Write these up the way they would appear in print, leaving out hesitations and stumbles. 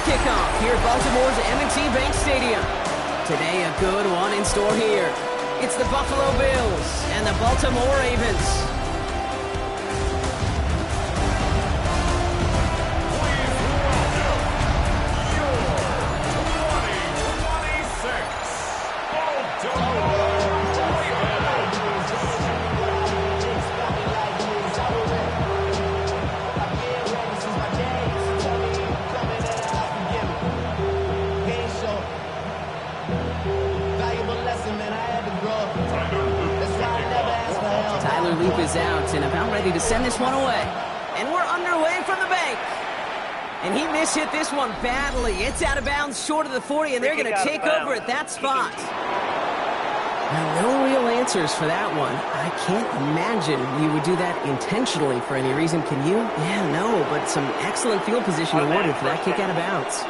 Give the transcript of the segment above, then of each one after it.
kickoff here at Baltimore's M&T Bank Stadium. Today, a good one in store here. It's the Buffalo Bills and the Baltimore Ravens. Leap is out and about ready to send this one away. And we're underway from the bank. And he mishit this one badly. It's out of bounds short of the 40, and they're going to take over at that spot. Now, no real answers for that one. I can't imagine you would do that intentionally for any reason. Can you? Yeah, no, but some excellent field position awarded for that kick out of bounds.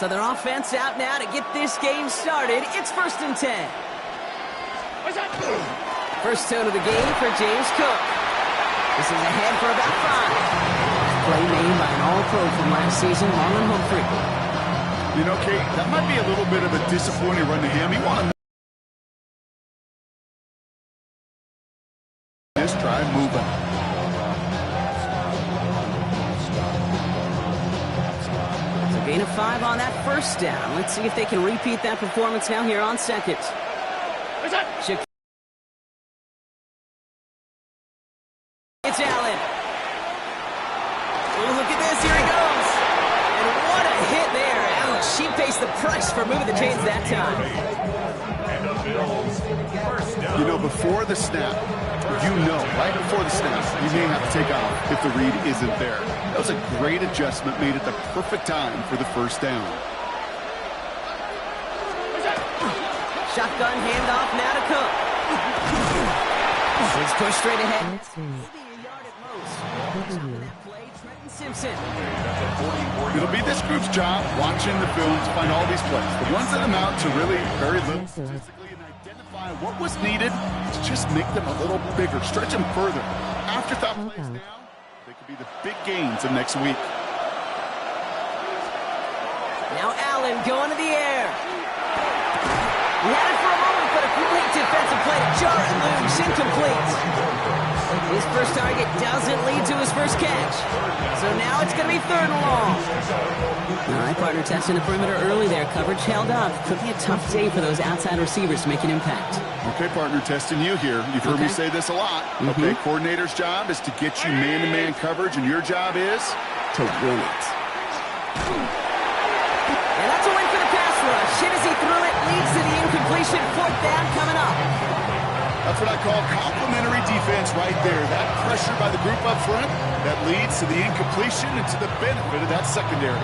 So their offense out now to get this game started. It's 1st and 10. First tone of the game for James Cook. This is ahead for about 5. Play made by an All-Pro from last season, Marlon Humphrey. You know, Kate, that might be a little bit of a disappointing run to him. He wanted this drive moving. Gain of 5 on that first down. Let's see if they can repeat that performance now here on second. It's Allen. Oh, look at this. Here he goes. And what a hit there. Ouch. She faced the price for moving the chains that time. You know, before the snap, right before the snap, you may have to take off if the read isn't there. That was a great adjustment made at the perfect time for the first down. Shotgun handoff now to Cook. He's pushed straight ahead. Maybe a yard at most. Top of that play, Trenton Simpson. It'll be this group's job watching the film to find all these plays. The ones that amount to really very little statistically and identify what was needed to just make them a little bigger, stretch them further. Afterthought plays now, they could be the big gains of next week. Now Allen going to the air. He had it for a moment, but a great defensive play to jar it loose, incomplete. His first target doesn't lead to his first catch. So now it's going to be 3rd and long. All right, partner, testing the perimeter early there. Coverage held up. Could be a tough day for those outside receivers to make an impact. Okay, partner, testing you here. You've heard me say this a lot. Okay, coordinator's job is to get you man-to-man coverage, and your job is to win it. And that's a win for the pass rush. Hit as he threw it, leads to the incompletion. 4th down coming up. That's what I call complimentary defense right there. That pressure by the group up front, that leads to the incompletion and to the benefit of that secondary.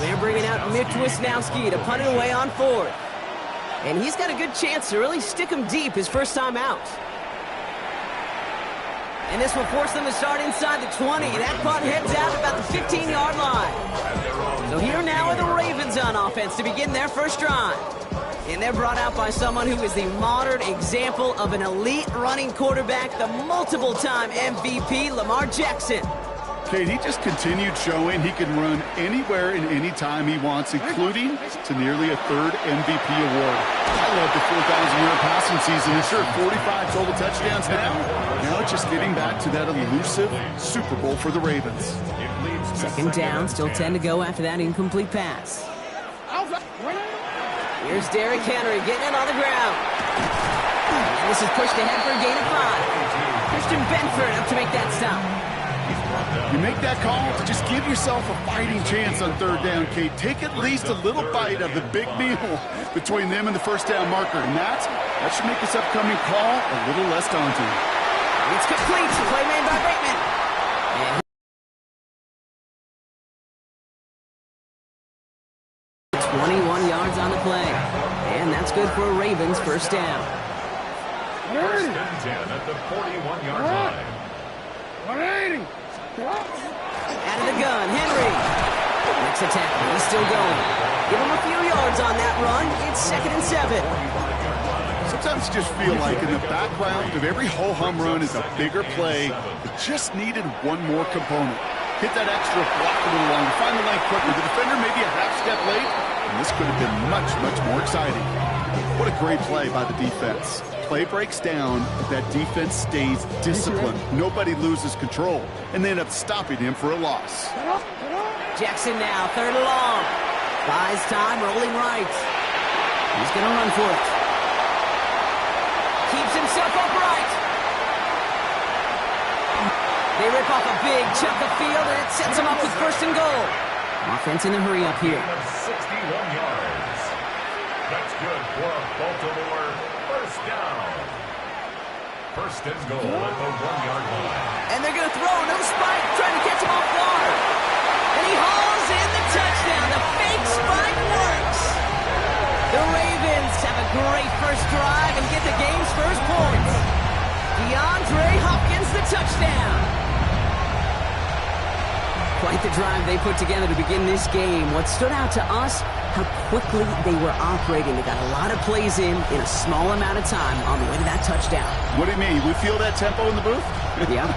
They're bringing out Mitch Wisnowski to punt it away on 4th. And he's got a good chance to really stick him deep his first time out. And this will force them to start inside the 20. That punt heads out about the 15-yard line. So here now are the Ravens on offense to begin their first drive. And they're brought out by someone who is the modern example of an elite running quarterback, the multiple-time MVP, Lamar Jackson. Kate, he just continued showing he can run anywhere and anytime he wants, including to nearly a 3rd MVP award. I love the 4,000-yard passing season. And sure, 45 total touchdowns now. Now it's just getting back to that elusive Super Bowl for the Ravens. 2nd down, still 10 to go after that incomplete pass. Here's Derrick Henry getting it on the ground. And this is pushed ahead for a gain of 5. Christian Benford up to make that stop. You make that call to just give yourself a fighting chance on 3rd down, Kate. Take at least a little bite of the big meal between them and the first down marker. And that should make this upcoming call a little less daunting. It's complete. Play made by Bateman. And 21 yards on the play. And that's good for a Ravens first down. 1st and 10 at the 41-yard line. 180. Out of the gun, Henry. quarterback's attacking. He's still going. Give him a few yards on that run. It's 2nd and 7. Sometimes you just feel like in the background of every ho-hum run is a bigger play that just needed one more component. Hit that extra block a little longer, find the lane quicker. The defender maybe a half step late, and this could have been much, much more exciting. What a great play by the defense. Play breaks down, but that defense stays disciplined. Nobody loses control, and they end up stopping him for a loss. Jackson now, 3rd and long. Buys time, rolling right. He's going to run for it. Keeps himself upright. They rip off a big chunk of field, and it sets him up with 1st and goal. Offense in a hurry up here. 61 yards. That's good for a Baltimore 1st down. 1st and goal at the 1-yard line. And they're going to throw. No spike. Trying to catch him off guard. And he hauls in the touchdown. The fake spike works. The Ravens have a great first drive and get the game's first points. DeAndre Hopkins, the touchdown. Quite the drive they put together to begin this game. What stood out to us, how quickly they were operating. They got a lot of plays in a small amount of time on the way to that touchdown. What do you mean? We feel that tempo in the booth? Yep.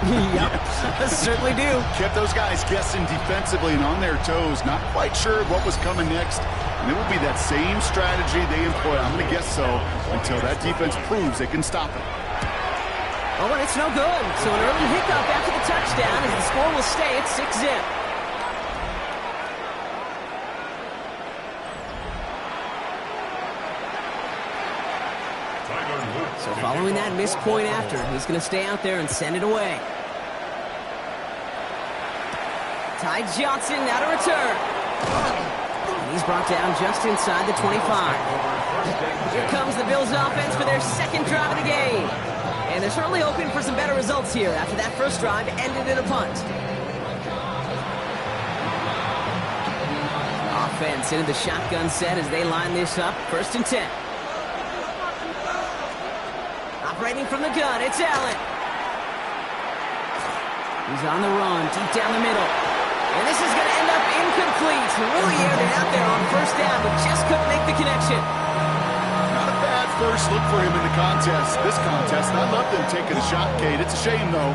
Certainly do. Kept those guys guessing defensively and on their toes, not quite sure what was coming next. And it will be that same strategy they employ, I'm going to guess so, until that defense proves they can stop it. Oh, and it's no good. So an early hiccup after the touchdown as the score will stay at 6-zip. So following that missed point after, he's going to stay out there and send it away. Ty Johnson now to return. And he's brought down just inside the 25. Here comes the Bills offense for their 2nd drive of the game. And they're certainly hoping for some better results here after that first drive ended in a punt. Offense into the shotgun set as they line this up. 1st and 10. Operating from the gun, it's Allen. He's on the run, deep down the middle. And this is going to end up incomplete. Really aired it out there on 1st down, but just couldn't make the connection. Not a bad first look for him in the contest. This contest, I love them taking a shot, Kate. It's a shame, though,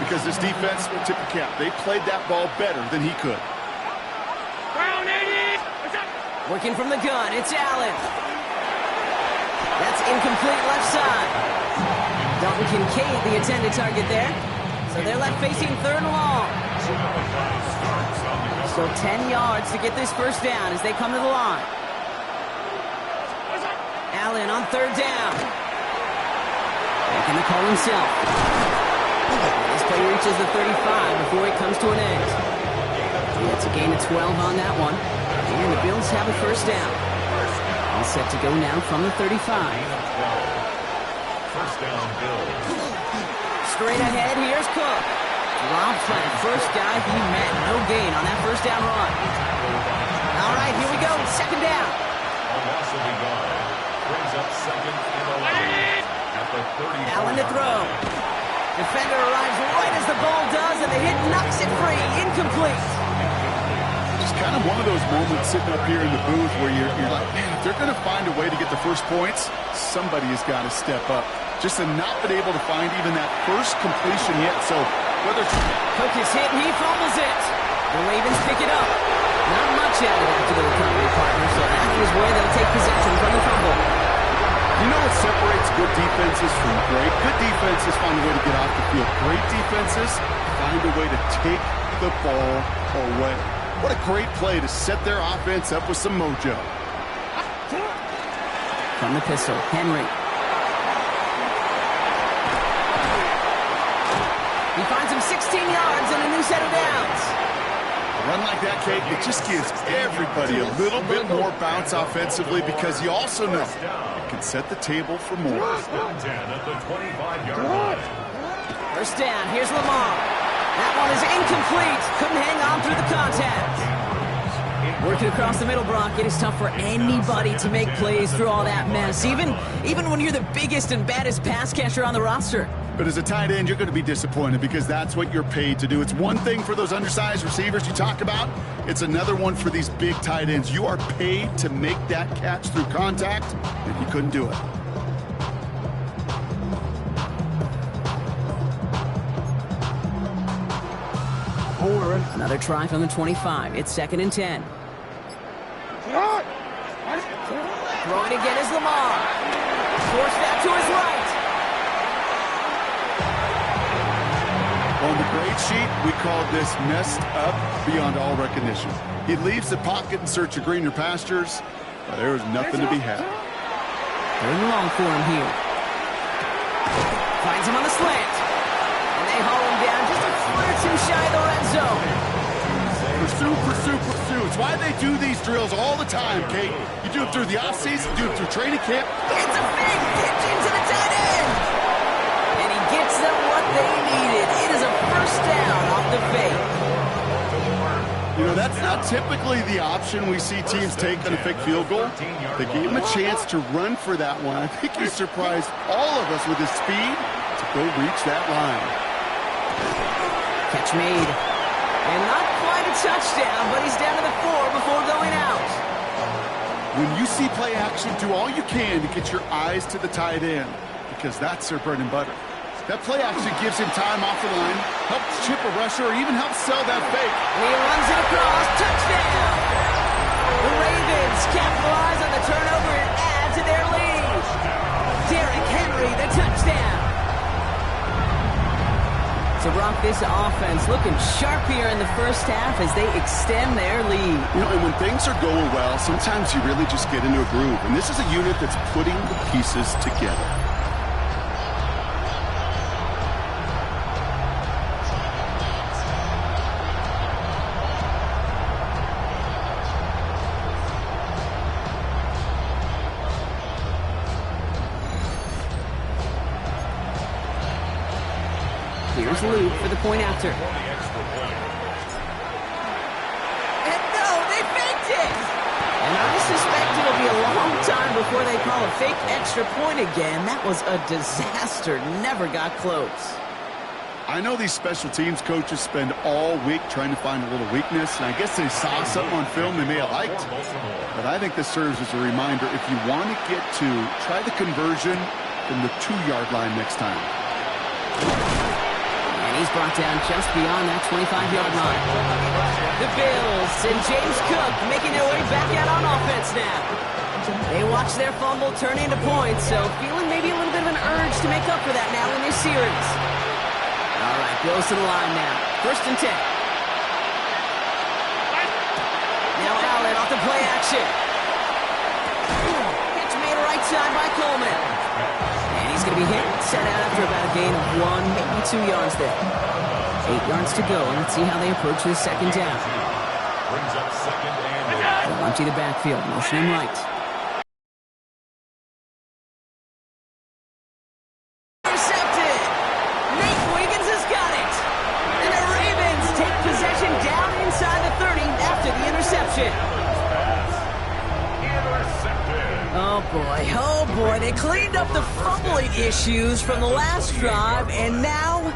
because this defense will tip the cap. They played that ball better than he could. Working from the gun, it's Allen. That's incomplete left side. Dalton Kincaid, the intended target there. So they're left facing 3rd and long. So 10 yards to get this 1st down as they come to the line. Allen on 3rd down. Making the call himself. This play reaches the 35 before it comes to an end. It's a gain of 12 on that one. And the Bills have a 1st down. All set to go now from the 35. 1st down, Bills. Straight ahead, here's Cook. Drops by the first guy he met. No gain on that 1st down run. All right, here we go. 2nd down. A loss will be gone. Brings up 2nd and 11 at the 30. Allen to throw. Defender arrives right as the ball does, and the hit knocks it free. Incomplete. Just kind of one of those moments sitting up here in the booth where you're like, man, if they're going to find a way to get the first points, somebody has got to step up. Just to not been able to find even that first completion yet. So whether Cook is hit and he fumbles it. The Ravens pick it up. Not much added after the recovery partner, so that is where they'll take possession from the fumble. You know what separates good defenses from great? Good defenses find a way to get off the field. Great defenses find a way to take the ball away. What a great play to set their offense up with some mojo. From the pistol, Henry. He finds him 16 yards and a new set of downs. A run like that, Kate, it just gives everybody a little bit more bounce offensively because you also know it can set the table for more. 1st and 10 at the 25-yard line. 1st down, here's Lamar. That one is incomplete. Couldn't hang on through the contact. Working across the middle, Brock, it is tough for anybody to make plays through all that mess, even when you're the biggest and baddest pass catcher on the roster. But as a tight end, you're going to be disappointed because that's what you're paid to do. It's one thing for those undersized receivers you talk about. It's another one for these big tight ends. You are paid to make that catch through contact, and you couldn't do it. Another try from the 25. It's 2nd and 10. Throwing again is Lamar. Forced that to his right. On the grade sheet, we called this messed up beyond all recognition. He leaves the pocket in search of greener pastures. There is nothing to be had. 3rd and long for him here. Finds him on the slant. And they haul him down just a foot or two shy of the red zone. Pursue, pursue, pursue. It's why they do these drills all the time, Kate. You do it through the offseason, you do it through training camp. It's a big pitch into the tight end. And he gets them what they needed. It is a first down off the fake. You know, that's not typically the option we see teams take on a fake field goal. They gave him a chance to run for that one. I think he surprised all of us with his speed to go reach that line. Catch made. And not quite a touchdown, but he's down to the 4 before going out. When you see play action, do all you can to get your eyes to the tight end, because that's their bread and butter. That play action gives him time off the line, helps chip a rusher, or even helps sell that fake. And he runs it across. Touchdown! The Ravens capitalize on the turnover and add to their lead. Derrick Henry, the touchdown. So, Brock, this offense looking sharp here in the first half as they extend their lead. You know, and when things are going well, sometimes you really just get into a groove. And this is a unit that's putting the pieces together. Here's Luke for the point after. And no, they faked it! And I suspect it'll be a long time before they call a fake extra point again. That was a disaster. Never got close. I know these special teams coaches spend all week trying to find a little weakness, and I guess they saw something on film they may have liked. But I think this serves as a reminder, if you want to get to, try the conversion from the 2-yard line next time. He's brought down just beyond that 25-yard line. The Bills and James Cook making their way back out on offense now. They watch their fumble turn into points, so feeling maybe a little bit of an urge to make up for that now in this series. All right, goes to the line now. 1st and 10. Now Allen off the play action. Catch made right side by Coleman. And he's going to be hit, set out after about a gain of 1, maybe 2 yards there. 8 yards to go, and let's see how they approach this 2nd down. Brings up 2nd and 8. They'll empty the backfield, motioning right. Intercepted! Nate Wiggins has got it! And the Ravens take possession down inside the 30 after the interception. Oh boy, they cleaned up the fumbling issues from the last drive, and now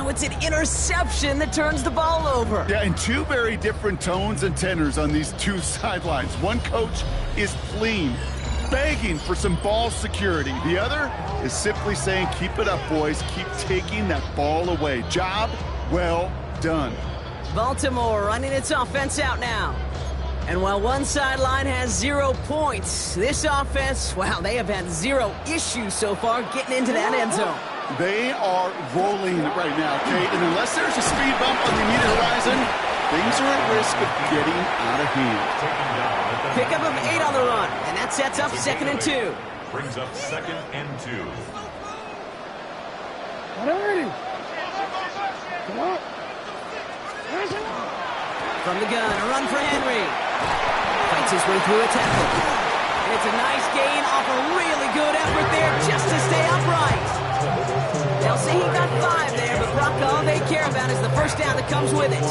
it's an interception that turns the ball over. Yeah, and 2 very different tones and tenors on these 2 sidelines. One coach is pleading, begging for some ball security. The other is simply saying, keep it up, boys. Keep taking that ball away. Job well done. Baltimore running its offense out now. And while one sideline has 0 points, this offense, wow, they have had 0 issues so far getting into that end zone. They are rolling right now, Kate, and unless there's a speed bump on the immediate horizon, things are at risk of getting out of hand. Pickup of 8 on the run, and that sets up 2nd and 2. Brings up 2nd and 2. From the gun, a run for Henry. Fights his way through a tackle. And it's a nice gain off a really good effort there just to stay upright. They'll say he got 5 there, but Brock, all they care about is the first down that comes with it.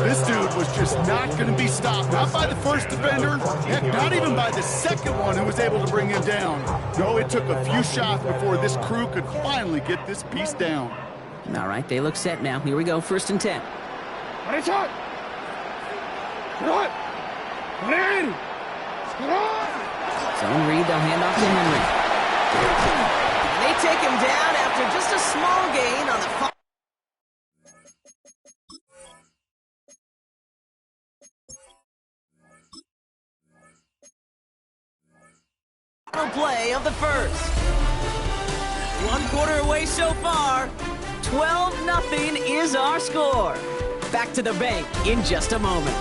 This dude was just not going to be stopped. Not by the first defender, heck, not even by the second one who was able to bring him down. No, it took a few shots before this crew could finally get this piece down. All right, they look set now. Here we go, 1st and 10. Zone read, they'll hand off to Henry. And they take him down after just a small gain on the final play of the first. 1 quarter away so far. 12-0 is our score. Back to the bank in just a moment.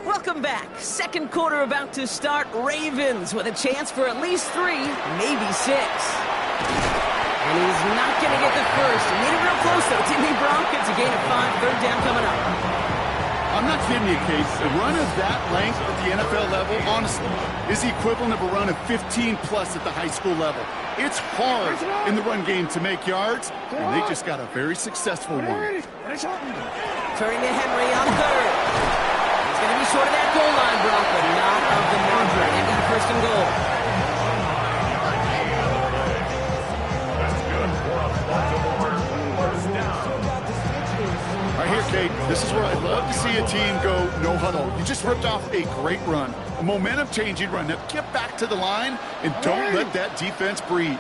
Welcome back. 2nd quarter about to start. Ravens with a chance for at least 3, maybe 6. And he's not going to get the first. He made it real close, though, didn't he, Brock? It's a gain of 5, 3rd down coming up. I'm not kidding you, Kate. A run of that length at the NFL level, honestly, is the equivalent of a run of 15-plus at the high school level. It's hard in the run game to make yards, and they just got a very successful one. Turning to Henry on 3rd. He's going to be short of that goal line, Brock, but not of the marker. They've got 1st and goal. Right here, Kate, this is where I love to see a team go no huddle. You just ripped off a great run, a momentum-changing run. Now get back to the line and don't let that defense breathe.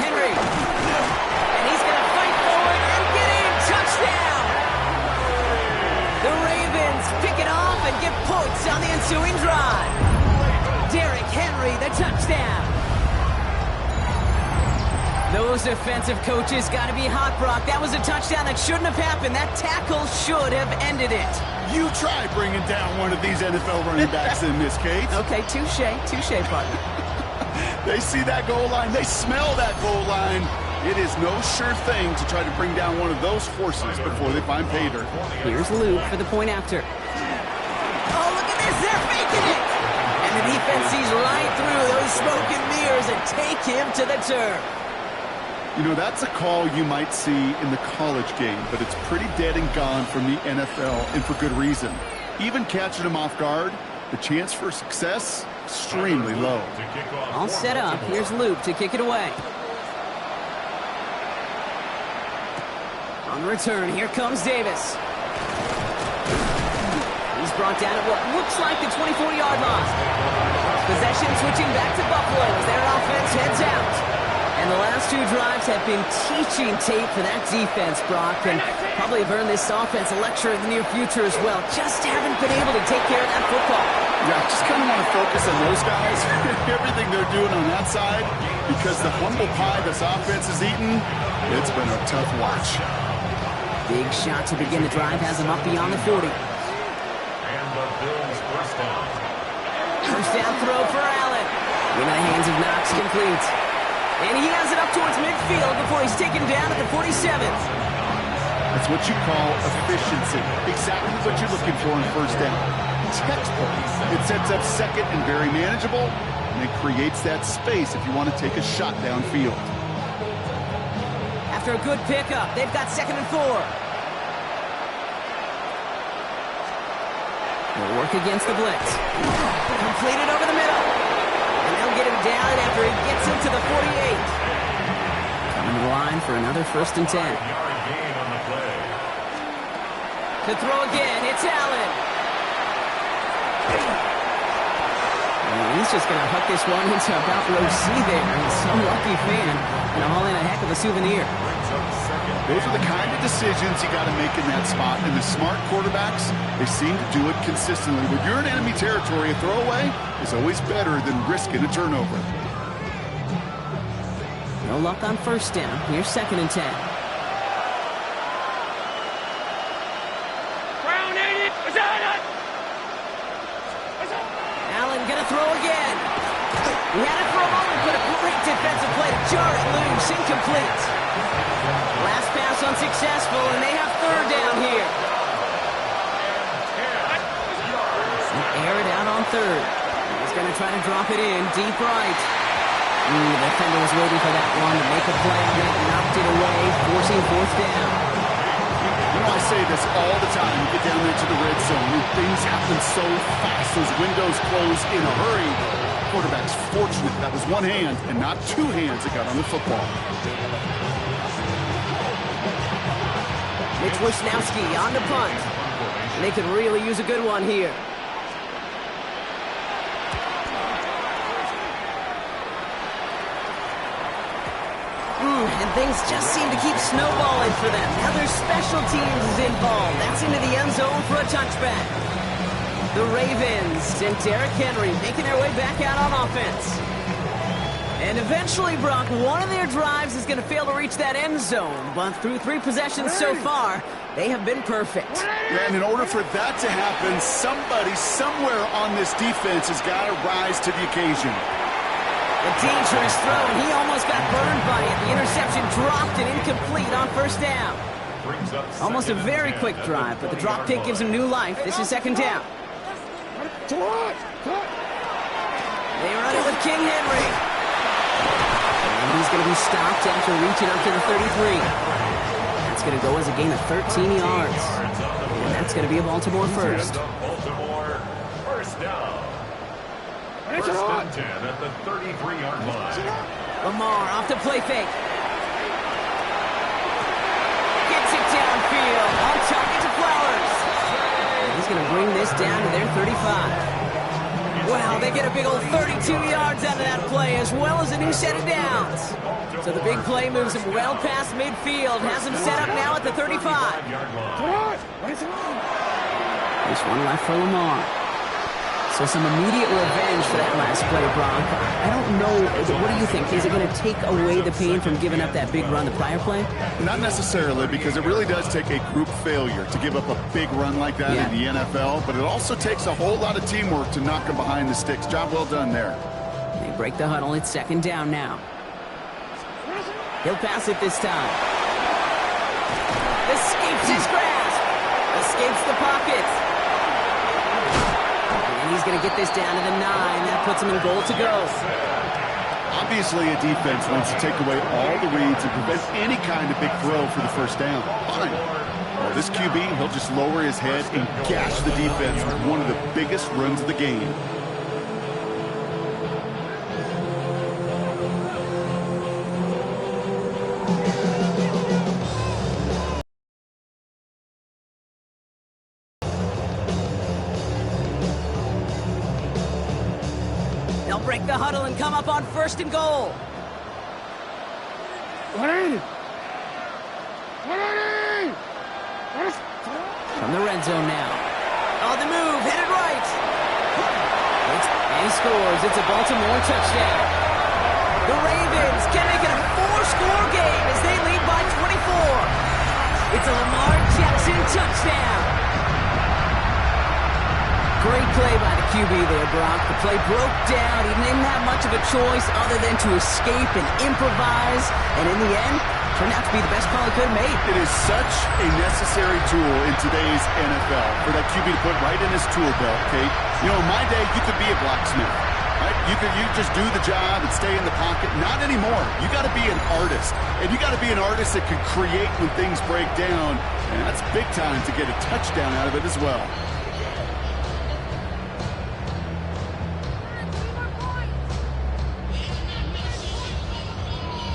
Henry. And he's going to fight forward and get in. Touchdown. The Ravens pick it off and get points on the ensuing drive. Derrick Henry, the touchdown. Those defensive coaches got to be hot, Brock. That was a touchdown that shouldn't have happened. That tackle should have ended it. You try bringing down one of these NFL running backs in this, Kate. Okay, touche, partner. They see that goal line. They smell that goal line. It is no sure thing to try to bring down one of those horses before they find pay dirt. Here's Luke for the point after. Oh, look at this. They're faking it. And the defense sees right through those smoke and mirrors and take him to the turf. You know, that's a call you might see in the college game, but it's pretty dead and gone from the NFL, and for good reason. Even catching them off guard, the chance for success, extremely low. All set up. Here's Luke to kick it away. On the return, here comes Davis. He's brought down at what looks like the 24-yard line. Possession switching back to Buffalo as their offense heads out. And the last 2 drives have been teaching tape for that defense, Brock, and probably have earned this offense a lecture in the near future as well. Just haven't been able to take care of that football. Yeah, just kind of want to focus on those guys, everything they're doing on that side, because the humble pie this offense has eaten, it's been a tough watch. Big shot to begin the drive has him up beyond the 40. And the Bills first down. First down throw for Allen. In the hands of Knox, complete. And he has it up towards midfield before he's taken down at the 47th. That's what you call efficiency. Exactly what you're looking for in first down. Textbook. It sets up second and very manageable, and it creates that space if you want to take a shot downfield. After a good pickup, they've got 2nd and 4. They'll work against the blitz. Completed over the middle. And they'll get him down after he gets into the 48. Coming to the line for another 1st and 10. Yard gain on the play. To throw again, it's Allen. And he's just going to huck this one into about row C there. And some lucky fan and haul in a heck of a souvenir. Those are the kind of decisions you got to make in that spot. And the smart quarterbacks, they seem to do it consistently. When you're in enemy territory, a throwaway is always better than risking a turnover. No luck on first down. Here's 2nd and 10. defensive play to jar it loose. Incomplete. Last pass unsuccessful, and they have third down here. Air it out on third. He's going to try to drop it in deep right. The defender was waiting for that one to make a play on it, knocked it away, forcing fourth down. You know, I say this all the time. You get down into the red zone, and things happen so fast. Those windows close in a hurry. Quarterback's fortunate that was one hand and not two hands that got on the football. Mitch Wisnowski on the punt. And they could really use a good one here. And things just seem to keep snowballing for them. Now their special teams is involved. That's into the end zone for a touchback. The Ravens and Derrick Henry making their way back out on offense. And eventually, Brock, one of their drives is going to fail to reach that end zone. But through 3 possessions so far, they have been perfect. Yeah, and in order for that to happen, somebody somewhere on this defense has got to rise to the occasion. A dangerous throw, and he almost got burned by it. The interception dropped and incomplete on first down. Almost a very quick drive, but the drop kick gives him new life. This is second down. They run it with King Henry. And he's going to be stopped after reaching up to the 33. That's going to go as a gain of 13 yards. And that's going to be a Baltimore first. Baltimore first down. First and 10 at the 33-yard line. Lamar off the play fake. Gets it downfield. On target to Flowers. He's going to bring this down to their 35. Wow, they get a big old 32 yards out of that play, as well as a new set of downs. So the big play moves him well past midfield. Has him set up now at the 35. There's one left for Lamar. So some immediate revenge for that last play, Brock. I don't know. What do you think? Is it going to take away the pain from giving up that big run the prior play? Not necessarily, because it really does take a group failure to give up a big run like that in the NFL, but it also takes a whole lot of teamwork to knock them behind the sticks. Job well done there. They break the huddle. It's second down now. He'll pass it this time. Escapes his grasp. Escapes the pocket. He's going to get this down to the 9. That puts him in goal to go. Obviously, a defense wants to take away all the reads and prevent any kind of big throw for the first down. Fine. Well, this QB, he'll just lower his head and gash the defense with one of the biggest runs of the game. They'll break the huddle and come up on first and goal. From the red zone now. On the move, headed right. And he scores. It's a Baltimore touchdown. The Ravens can make it a 4-score game as they lead by 24. It's a Lamar Jackson touchdown. Great play by the QB there, Brock. The play broke down. He didn't have much of a choice other than to escape and improvise. And in the end, turned out to be the best call he could have made. It is such a necessary tool in today's NFL for that QB to put right in his tool belt, Kate. You know, in my day, you could be a blacksmith, right? You just do the job and stay in the pocket. Not anymore. You got to be an artist. And you got to be an artist that can create when things break down. And that's big time to get a touchdown out of it as well.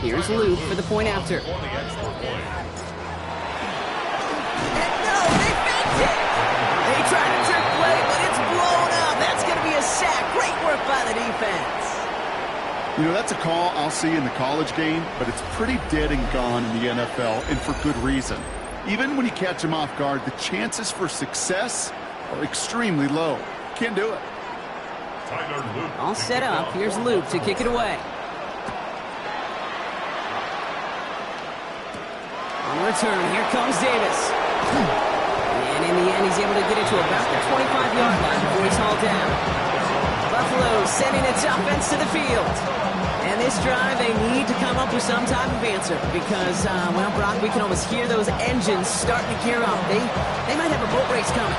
Here's Luke for the point after. And no, they faked it! They tried a trick play, but it's blown up. That's going to be a sack. Great work by the defense. You know, that's a call I'll see in the college game, but it's pretty dead and gone in the NFL, and for good reason. Even when you catch them off guard, the chances for success are extremely low. Can't do it. All set up. Here's Luke to kick it away. On return, here comes Davis. And in the end, he's able to get it to about the 25-yard line before he's hauled down. Buffalo sending its offense to the field. And this drive, they need to come up with some type of answer because, well, Brock, we can almost hear those engines starting to gear up. They might have a boat race coming.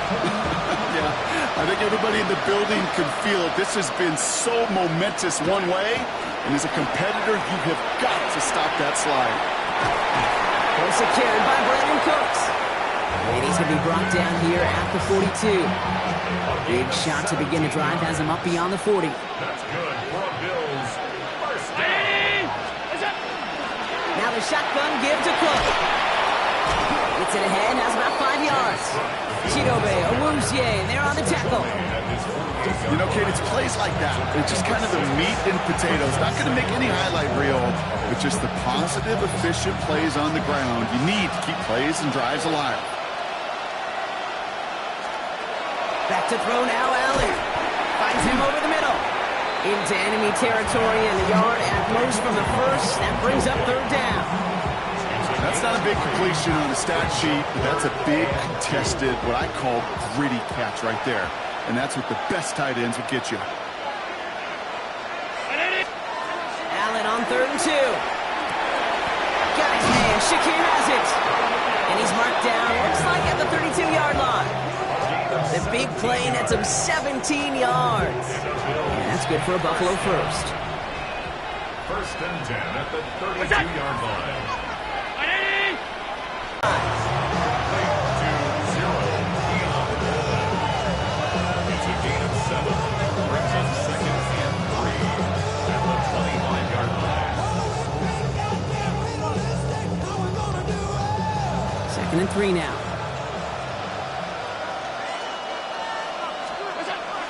Yeah, I think everybody in the building can feel it. This has been so momentous one way, and as a competitor, you have got to stop that slide. Also carried by Brandon Cooks. And he's going to be brought down here at the 42. Big shot to begin the drive has him up beyond the 40. That's good for a Bills first down. Now the shotgun give to Cook. Gets it ahead, has about 5 yards. Chidobe, Owuzie, they're on the tackle. You know, Kate, it's plays like that. It's just kind of the meat and potatoes. Not going to make any highlight reel, but just the positive, efficient plays on the ground. You need to keep plays and drives alive. Back to throw now, Allen. Finds him over the middle. Into enemy territory and a yard at most from the first. That brings up third down. That's not a big completion on the stat sheet, but that's a big contested, what I call gritty catch right there. And that's what the best tight ends would get you. Allen on 3rd and 2. Got his man. Shakir has it. And he's marked down, looks like at the 32-yard line. The big play nets him 17 yards. And that's good for a Buffalo first. First and 10 at the 32-yard line. It's a gain of 7. Brings up 2nd and 3 at the 25-yard line. 2nd and 3 now.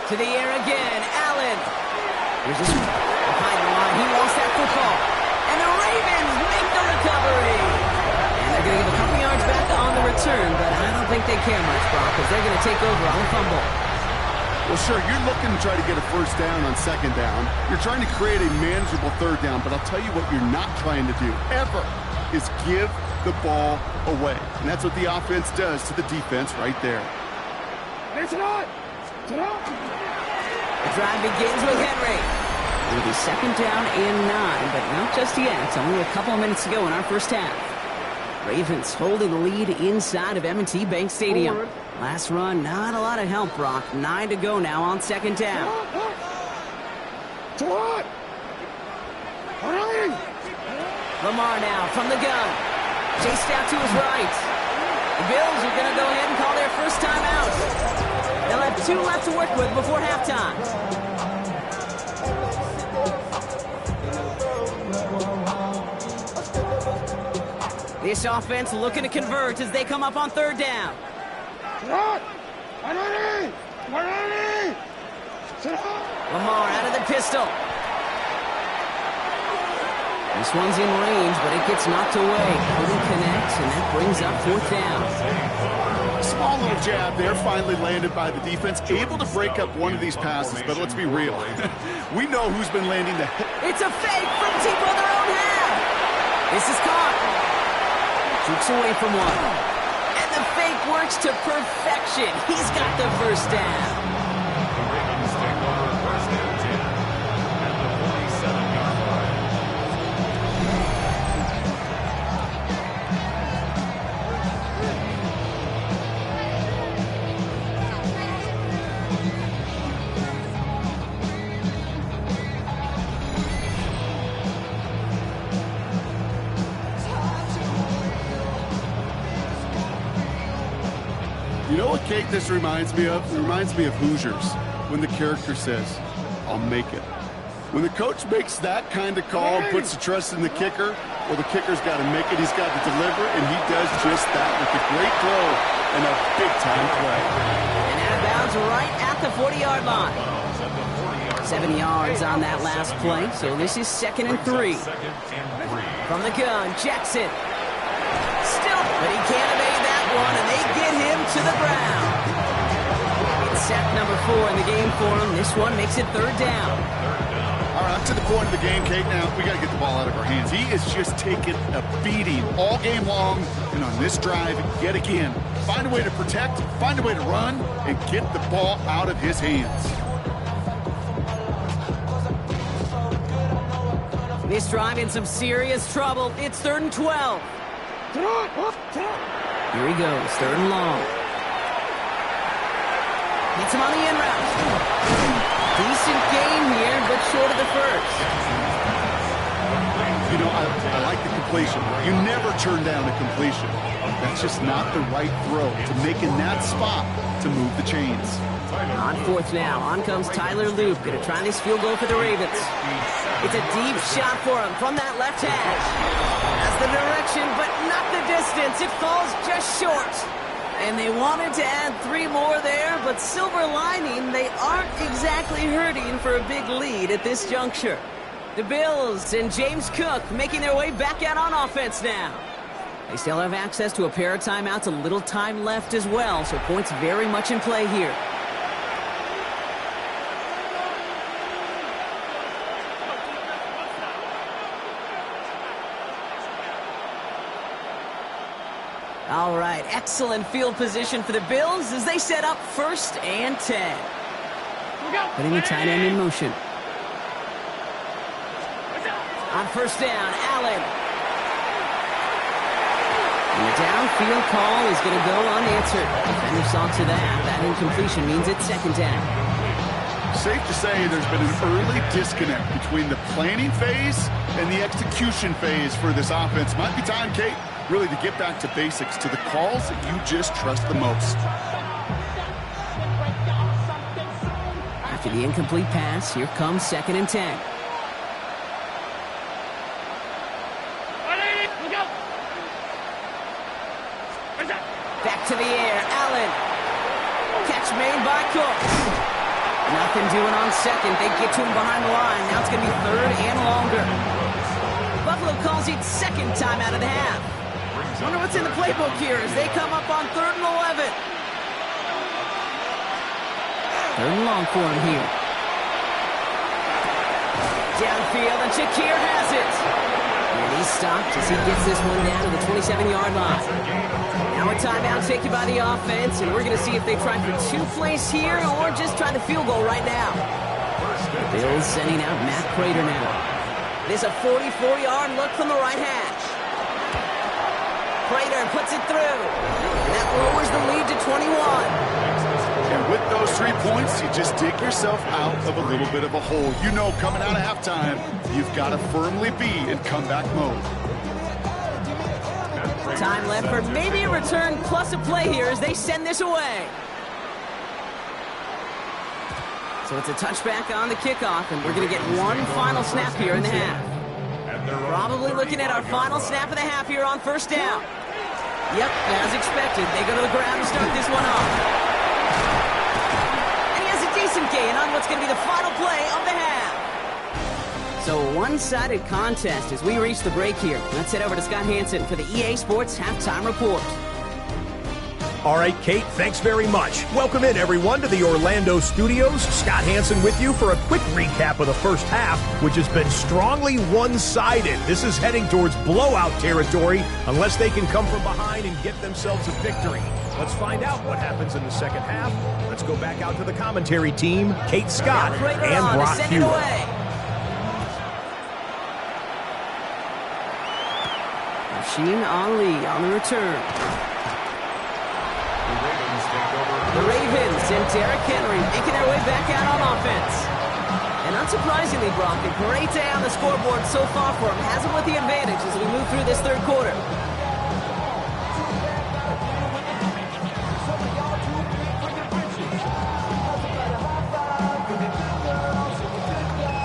To the air again, Allen. Here's a sweep. Behind the line, he lost that football. And the Ravens make the recovery. And they're going to give a couple yards back on the return, but I don't think they care much, Brock, because they're going to take over on the fumble. Well, sure, you're looking to try to get a first down on 2nd down. You're trying to create a manageable 3rd down, but I'll tell you what you're not trying to do, ever, is give the ball away. And that's what the offense does to the defense right there. The drive begins with Henry. It'll be 2nd down and 9, but not just yet. It's only a couple of minutes to go in our first half. Ravens holding the lead inside of M&T Bank Stadium. Last run, not a lot of help, Brock. 9 to go now on 2nd down. Lamar now from the gun. Chased out to his right. The Bills are going to go ahead and call their first timeout. They'll have 2 left to work with before halftime. This offense looking to convert as they come up on 3rd down. Lamar out of the pistol. This one's in range, but it gets knocked away. Couldn't connect, and that brings up 4th down. Small little jab there, finally landed by the defense. Able to break up one of these passes, but let's be real. We know who's been landing the hit. It's a fake from deep on their own half. This is caught. Jukes away from one. And the fake works to perfection. He's got the first down. The Ravens take over 1st and 10 at the 47-yard line. You know what, Kate, this reminds me of? It reminds me of Hoosiers, when the character says, I'll make it. When the coach makes that kind of call and puts the trust in the kicker, well, the kicker's got to make it, he's got to deliver, and he does just that with a great throw and a big-time play. And out of bounds right at the 40-yard line. 7 yards on that last play, so this is 2nd and 3. From the gun, Jackson. Still, but he can't evade that one, and they get him to the ground. It's sack number 4 in the game for him. This one makes it 3rd down. All right, up to the point of the game, Kate. Now, we got to get the ball out of our hands. He is just taking a beating all game long, and on this drive, yet again, find a way to protect, find a way to run, and get the ball out of his hands. This drive in some serious trouble. It's 3rd and 12. Here he goes, 3rd and long. Gets him on the in route. Decent gain here, but short of the first. You know, I like the completion. You never turn down a completion. That's just not the right throw to make in that spot to move the chains. On 4th now, on comes Tyler Loop. Going to try this field goal for the Ravens. It's a deep shot for him from that left hash. That's the direction, but not the distance. It falls just short. And they wanted to add 3 more there, but silver lining, they aren't exactly hurting for a big lead at this juncture. The Bills and James Cook making their way back out on offense now. They still have access to a pair of timeouts, a little time left as well, so points very much in play here. All right, excellent field position for the Bills as they set up 1st and 10. Putting the tight end in motion. On 1st down, Allen. And the downfield call is going to go unanswered. Defender saw to that. That incompletion means it's 2nd down. Safe to say there's been an early disconnect between the planning phase and the execution phase for this offense. Might be time, Kate, really to get back to basics, to the calls that you just trust the most. After the incomplete pass, here comes 2nd and 10. Back to the air, Allen. Catch made by Cook. Nothing doing on 2nd. They get to him behind the line. Now it's going to be 3rd and longer. Buffalo calls it 2nd time out of the half. Wonder what's in the playbook here as they come up on 3rd and 11. 3rd and long for him here. Downfield, and Shakir has it. And he's stopped as he gets this one down to the 27-yard line. Now a timeout taken by the offense, and we're going to see if they try for 2 plays here or just try the field goal right now. The Bills sending out Matt Prater now. This is a 44-yard look from the right hash. Prater puts it through. And that lowers the lead to 21. And with those 3 points, you just dig yourself out of a little bit of a hole. You know, coming out of halftime, you've got to firmly be in comeback mode. Time left for maybe a return plus a play here as they send this away. So it's a touchback on the kickoff, and we're going to get one final snap here in the half. Probably looking at our final snap of the half here on 1st down. Yep, as expected, they go to the ground to start this one off. And he has a decent gain on what's going to be the final play of the half. So a one-sided contest as we reach the break here. Let's head over to Scott Hansen for the EA Sports Halftime Report. All right, Kate, thanks very much. Welcome in, everyone, to the Orlando studios. Scott Hansen with you for a quick recap of the first half, which has been strongly one-sided. This is heading towards blowout territory unless they can come from behind and get themselves a victory. Let's find out what happens in the second half. Let's go back out to the commentary team, Kate Scott and Brock Hewitt. Sheen Ali on the return. The Ravens and Derrick Henry making their way back out on offense. And unsurprisingly, Brock, a great day on the scoreboard so far for him. Has him with the advantage as we move through this 3rd quarter.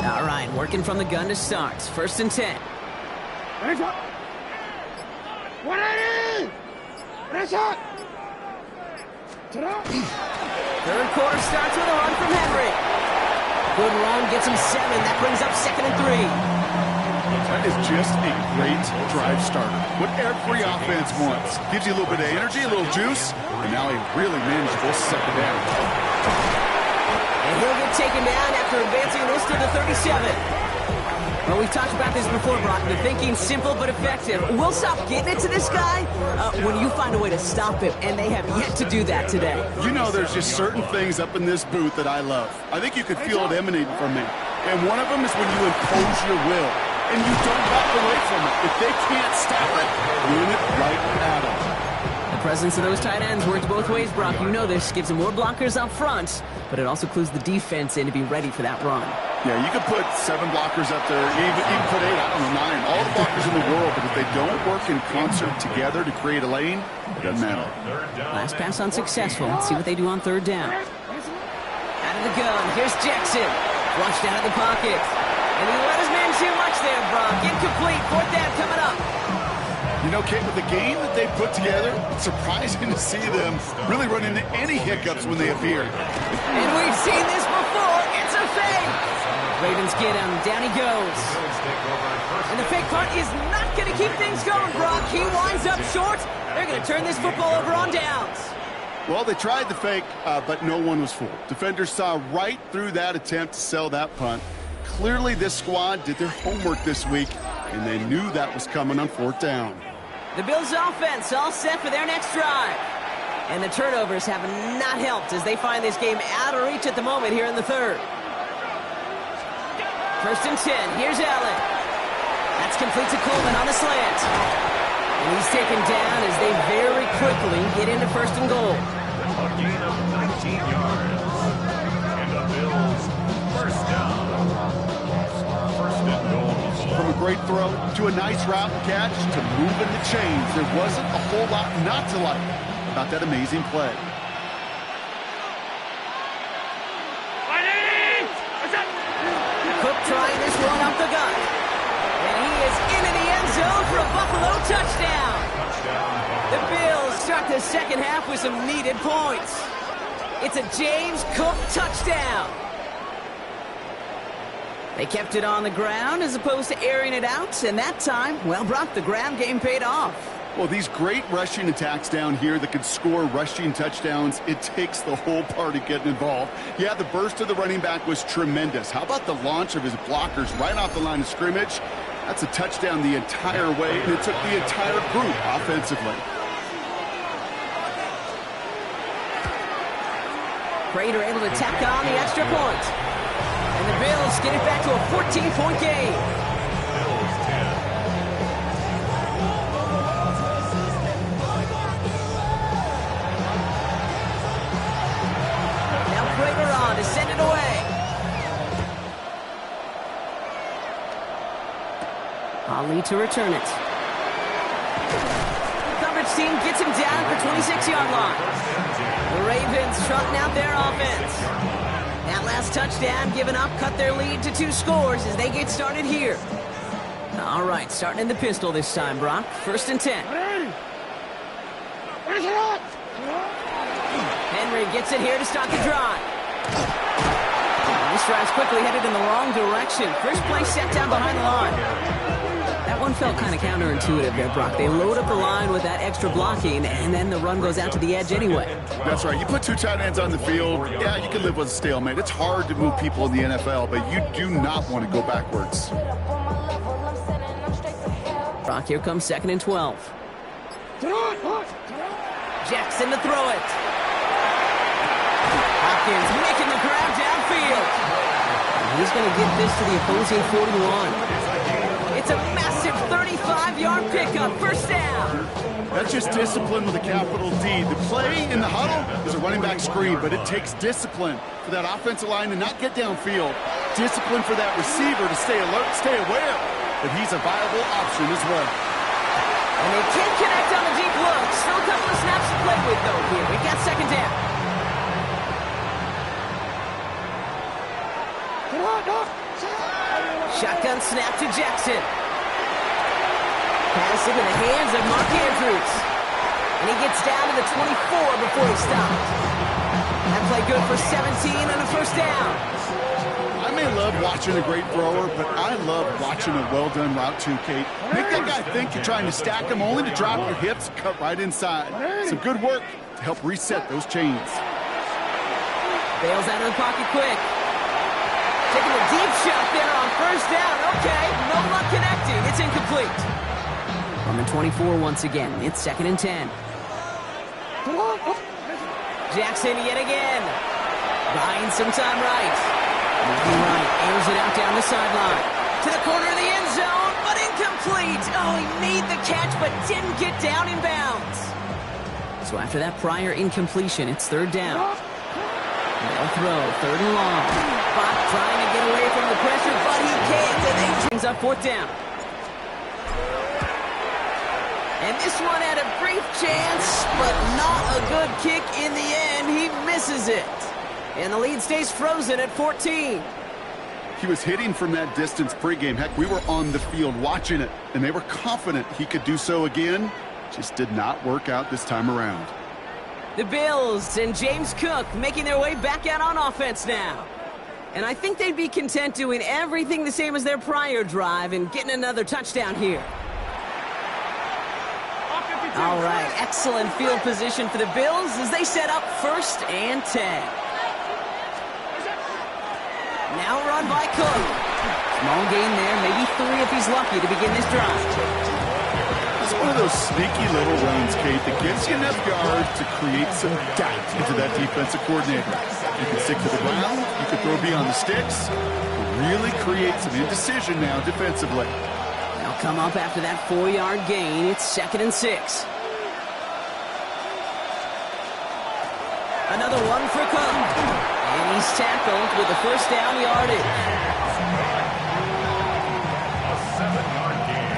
All right, working from the gun to start. 1st and 10. 3rd quarter starts with a run from Henry. Good run, gets him 7. That brings up 2nd and 3. That is just a great drive starter. What every offense wants. Gives you a little bit of energy, a little juice, and now a really manageable 2nd down. And he'll get taken down after advancing this to the 37. Well, we've talked about this before, Brock. The thinking's simple but effective. We'll stop getting it to this guy when you find a way to stop him, and they have yet to do that today. You know, there's just certain things up in this booth that I love. I think you could feel it emanating from me. And one of them is when you impose your will. and you don't back away from it. If they can't stop it, win it right at them. The presence of those tight ends works both ways, Brock. You know this. Gives them more blockers up front, but it also clues the defense in to be ready for that run. Yeah, you could put 7 blockers up there, even put 8, I don't know, 9, all the blockers in the world, but if they don't work in concert together to create a lane, it doesn't matter. Last pass unsuccessful. Let's see what they do on third down. Out of the gun. Here's Jackson. Flushed out of the pocket. And he let his man too much there, Brock. Incomplete. Fourth down coming up. You know, Kate, with the game that they put together, it's surprising to see them really run into any hiccups when they appear. And we've seen this before. It's a fake. Ravens get him. Down he goes. And the fake punt is not going to keep things going, Brock. He winds up short. They're going to turn this football over on downs. Well, they tried the fake, but no one was fooled. Defenders saw right through that attempt to sell that punt. Clearly, this squad did their homework this week, and they knew that was coming on fourth down. The Bills' offense all set for their next drive. And the turnovers have not helped as they find this game out of reach at the moment here in the third. First and 10. Here's Allen. That's complete to Coleman on the slant. And he's taken down as they very quickly get into first and goal. A gain of 19 yards. And the Bills first down. First and goal. From a great throw to a nice route and catch to moving the chains, there wasn't a whole lot not to like about that amazing play. Cook trying this one up the gut. And he is into the end zone for a Buffalo touchdown. The Bills start the second half with some needed points. It's a James Cook touchdown. They kept it on the ground as opposed to airing it out, and that time, well, Brock, the ground game paid off. Well, these great rushing attacks down here that could score rushing touchdowns, it takes the whole party getting involved. Yeah, the burst of the running back was tremendous. How about the launch of his blockers right off the line of scrimmage? That's a touchdown the entire way, and it took the entire group offensively. Prater able to tack on the extra point. And the Bills get it back to a 14-point game. Bills 10. Now Prater on to send it away. Ali to return it. Coverage team gets him down at the 26-yard line. The Ravens trotting out their offense. That last touchdown given up cut their lead to 2 scores as they get started here. All right, starting in the pistol this time, Brock. First and 10. Henry gets it here to start the drive. This drive's quickly headed in the wrong direction. First play set down behind the line. That one felt kind of counterintuitive there, Brock. They load up the line with that extra blocking, and then the run goes out to the edge anyway. That's right. You put 2 tight ends on the field, yeah, you can live with a stalemate. It's hard to move people in the NFL, but you do not want to go backwards. Brock, here comes second and 12. Jackson to throw it. Hopkins making the grab downfield. He's going to get this to the opposing 41. It's a massive 35-yard pickup, first down. That's just discipline with a capital D. The play in the huddle is a running back screen, but it takes discipline for that offensive line to not get downfield. Discipline for that receiver to stay alert, stay aware that he's a viable option as well. And they can't connect on the deep look. Still a couple of snaps to play with, though, here. We got second down. Shotgun snap to Jackson. Pass into the hands of Mark Andrews. And he gets down to the 24 before he stopped. That play good for 17 and a first down. I may love watching a great thrower, but I love watching a well-done route too, Kate. Make that guy think you're trying to stack him only to drop your hips, cut right inside. Some good work to help reset those chains. Bails out of the pocket quick. Taking a deep shot there on first down. Okay, no luck connecting. It's incomplete. On the 24 once again. It's second and 10. Jackson yet again. Buying some time right. Moving right. Airs it out down the sideline. To the corner of the end zone, but incomplete. Oh, he made the catch, but didn't get down in bounds. So after that prior incompletion, it's third down. They'll throw, third and long. Bot trying to get away from the pressure, but he can't, and they brings up fourth down. And this one had a brief chance, but not a good kick in the end. He misses it. And the lead stays frozen at 14. He was hitting from that distance pregame. Heck, we were on the field watching it, and they were confident he could do so again. Just did not work out this time around. The Bills and James Cook making their way back out on offense now. And I think they'd be content doing everything the same as their prior drive and getting another touchdown here. All right, excellent field position for the Bills as they set up 1st and 10. Now run by Cook. Small gain there, maybe 3 if he's lucky to begin this drive. It's one of those sneaky little runs, Kate, that gives you enough yards to create some doubt into that defensive coordinator. You can stick to the ground, you can throw beyond the sticks, really create some indecision now defensively. They'll come up after that 4-yard gain. It's 2nd and 6. Another one for Cook. And he's tackled with the first down yardage. A 7-yard gain.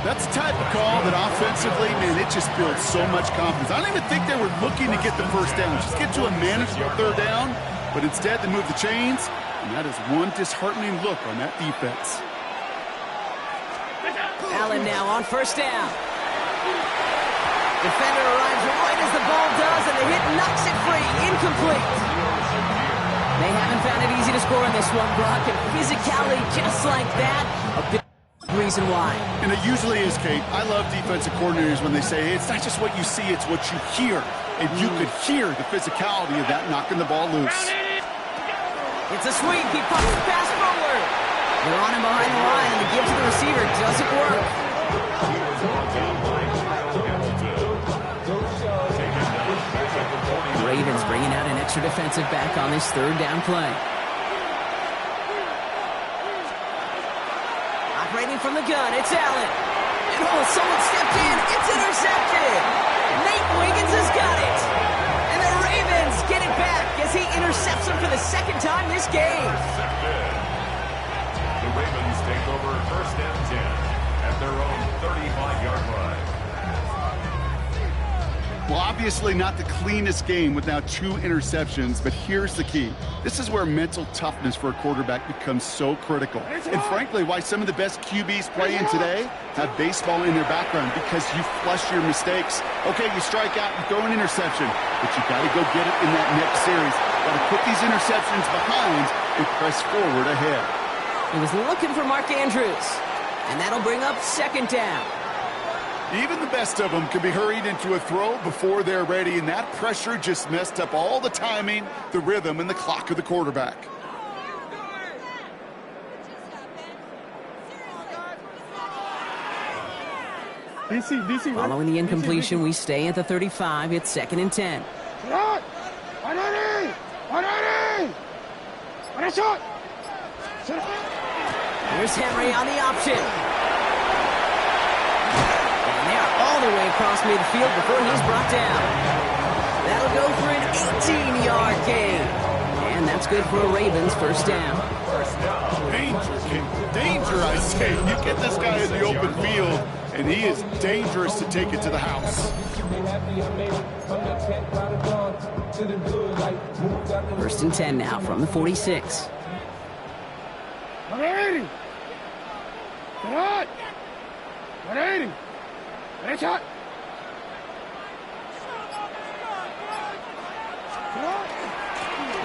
That's the type of call that offensively, man, it just builds so much confidence. I don't even think they were looking to get the first down. Just get to a manageable third down. But instead, they move the chains. And that is one disheartening look on that defense. Allen now on first down. Defender arrives right as the ball does, and the hit knocks it free. Incomplete. They haven't found it easy to score in this one, Brock, and physicality just like that, a big reason why. And it usually is, Kate. I love defensive coordinators when they say, it's not just what you see, it's what you hear. And you could hear the physicality of that knocking the ball loose. It's a sweep. He pops the pass forward. They're on him behind the line, and the give to the receiver doesn't work. Ravens bringing out an extra defensive back on this third down play. Operating from the gun, it's Allen. And oh, someone stepped in. It's intercepted. Nate Wiggins has got it. And the Ravens get it back as he intercepts him for the 2nd time this game. The Ravens take over 1st and 10 at their own 35-yard line. Well, obviously not the cleanest game with now 2 interceptions, but here's the key. This is where mental toughness for a quarterback becomes so critical. And frankly, why some of the best QBs playing today have baseball in their background, because you flush your mistakes. Okay, you strike out, you throw an interception, but you got to go get it in that next series. Got to put these interceptions behind and press forward ahead. He was looking for Mark Andrews, and that'll bring up 2nd down. Even the best of them can be hurried into a throw before they're ready, and that pressure just messed up all the timing, the rhythm, and the clock of the quarterback. Following the incompletion, we stay at the 35. It's 2nd and 10. Here's Henry on the option. And they're all the way across midfield before he's brought down. That'll go for an 18-yard gain. And that's good for a Ravens 1st down. Danger, I say. You get this guy in the open field, and he is dangerous to take it to the house. 1st and 10 now from the 46.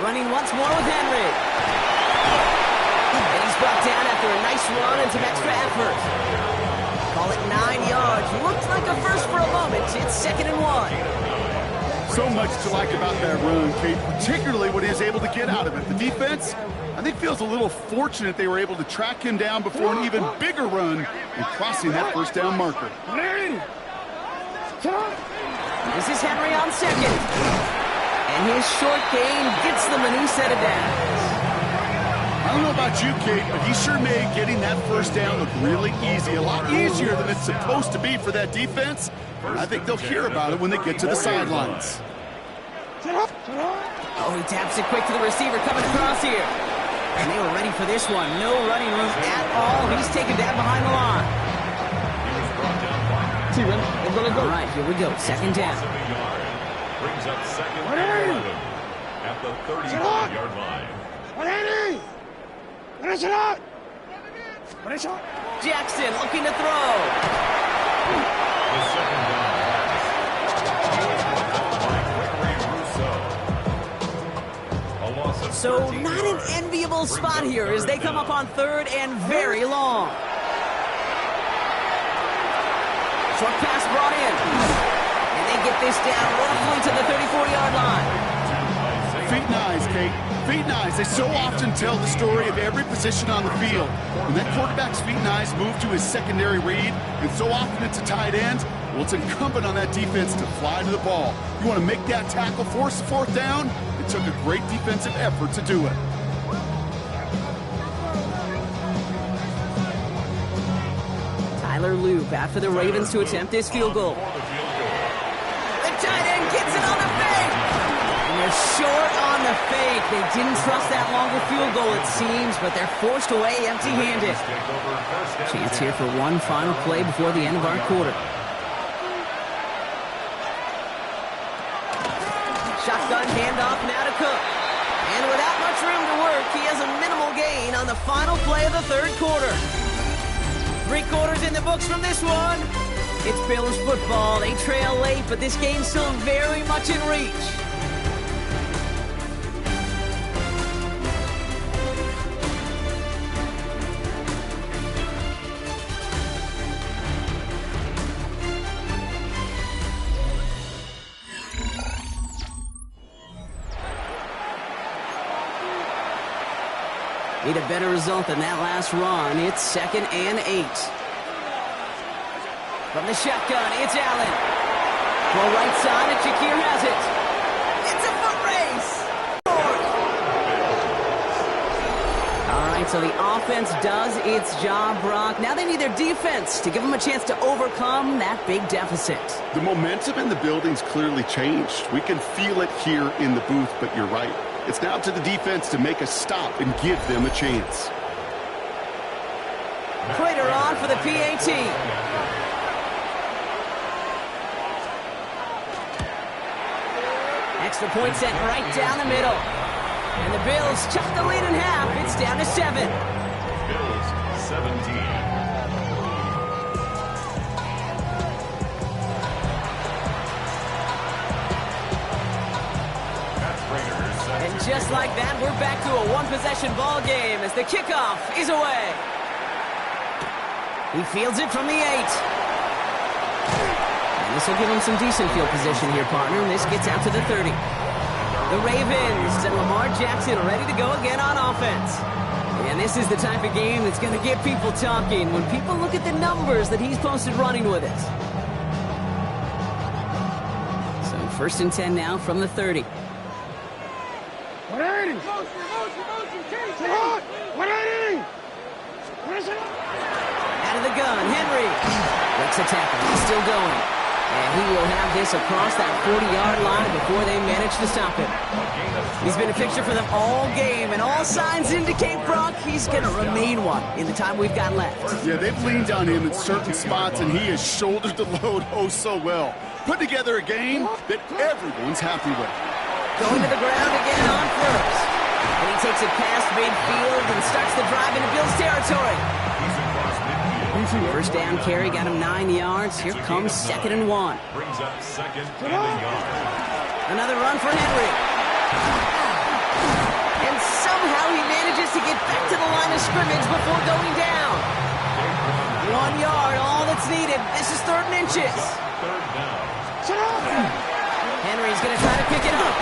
Running once more with Henry. And he's brought down after a nice run and some extra effort. Call it 9 yards. Looked like a first for a moment. It's 2nd and 1. So much to like about that run, Kate, particularly what he was able to get out of it. The defense, I think, feels a little fortunate they were able to track him down before an even bigger run and crossing that 1st down marker. This is Henry on 2nd. And his short gain gets them a new set of downs. I don't know about you, Kate, but he sure made getting that first down look really easy. A lot easier than it's supposed to be for that defense. I think they'll hear about it when they get to the sidelines. Oh, he taps it quick to the receiver coming across here. And they were ready for this one. No running room at all. He's taken down behind the line. All right, here we go. Second down. Brings up second and 11 at the 35-yard line. Jackson looking to throw. The second down pass. He was brought down by Gregory Rousseau. A loss of So 13 not an yards. enviable spot here as they come up on third and very long. Short pass brought in. And they get this down roughly to the 34-yard line. Feet and eyes, Kate. Feet and eyes. They so often tell the story of every position on the field. When that quarterback's feet and eyes move to his secondary read, and so often it's a tight end, well, it's incumbent on that defense to fly to the ball. You want to make that tackle, force the fourth down? It took a great defensive effort to do it. Tyler Loop after the Ravens to attempt this field goal. The tight end gets it on the fake. And they're short on the fake. They didn't trust that longer field goal, it seems, but they're forced away empty-handed. Chance here for one final play before the end of our quarter. Shotgun handoff now to Cook. And without much room to work, he has a minimal gain on the final play of the third quarter. 3 quarters in the books from this one. It's Bills football. They trail late, but this game's still very much in reach. Need a better result than that last run. It's 2nd and 8. From the shotgun, it's Allen. Well, right side, and Shakir has it. It's a foot race. All right, so the offense does its job, Brock. Now they need their defense to give them a chance to overcome that big deficit. The momentum in the building's clearly changed. We can feel it here in the booth, but you're right. It's now to the defense to make a stop and give them a chance. Prater on for the PAT. Extra point sent right down the middle. And the Bills chuck the lead in half. It's down to 7. Bills 17. And just like that, we're back to a one-possession ball game as the kickoff is away. He fields it from the 8. And this will give him some decent field position here, partner. And this gets out to the 30. The Ravens and Lamar Jackson are ready to go again on offense. And this is the type of game that's going to get people talking when people look at the numbers that he's posted running with us. So 1st and 10 now from the 30. 180! Out of the gun, Henry breaks a tackle. He's still going. And he will have this across that 40-yard line before they manage to stop him. He's been a fixture for them all game, and all signs indicate, Brock, he's going to remain one in the time we've got left. Yeah, they've leaned on him in certain spots, and he has shouldered the load oh so well. Put together a game that everyone's happy with. Going to the ground again on first. And he takes it past midfield and starts the drive into Bills territory. First down carry got him 9 yards. Here comes 2nd and 1. Brings up 2nd and a yard. Another run for Henry. And somehow he manages to get back to the line of scrimmage before going down. 1 yard, all that's needed. This is 3rd and inches. Third down. Henry's going to try to pick it up.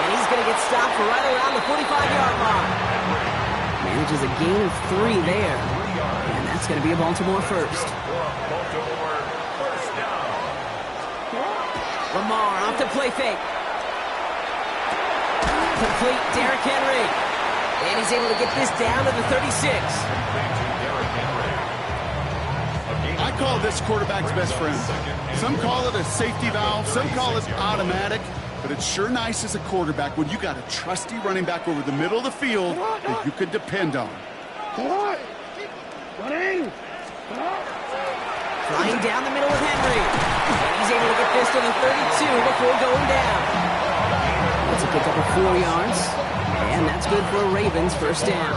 And he's going to get stopped right around the 45-yard line. Manages a gain of 3 there. And that's going to be a Baltimore first. Baltimore first down. Lamar off the play fake. Complete, Derrick Henry. And he's able to get this down to the 36. I call this quarterback's best friend. Some call it a safety valve, some call it automatic, but it's sure nice as a quarterback when you got a trusty running back over the middle of the field that you can depend on. Flying down the middle with Henry. And he's able to get this to the 32 before going down. That's a pickup of 4 yards. And that's good for a Ravens first down.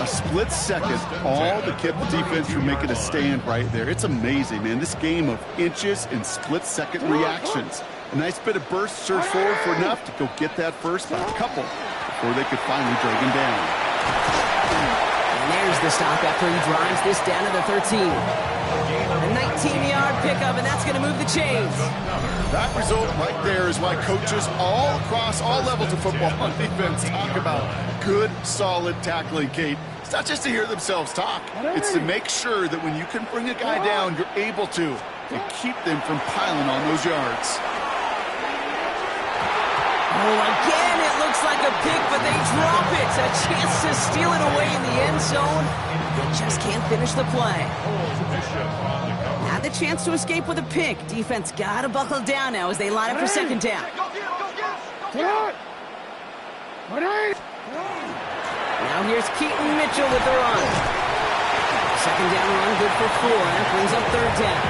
A split second, all to keep the defense from making a stand right there. It's amazing, man. This game of inches and split-second reactions. A nice bit of burst, surge forward for enough to go get that first by a couple before they could finally drag him down. And there's the stop after he drives this down to the 13. A 19-yard pickup, and that's going to move the chains. That result right there is why coaches all across all levels of football on defense talk about good, solid tackling, Kate. It's not just to hear themselves talk. It's to make sure that when you can bring a guy down, you're able to keep them from piling on those yards. Oh, again, it looks like a pick, but they drop it. A chance to steal it away in the end zone. They just can't finish the play. Had the chance to escape with a pick. Defense got to buckle down now as they line up for second down. Now here's Keaton Mitchell with the run. Second down run, good for 4, and that brings up third down.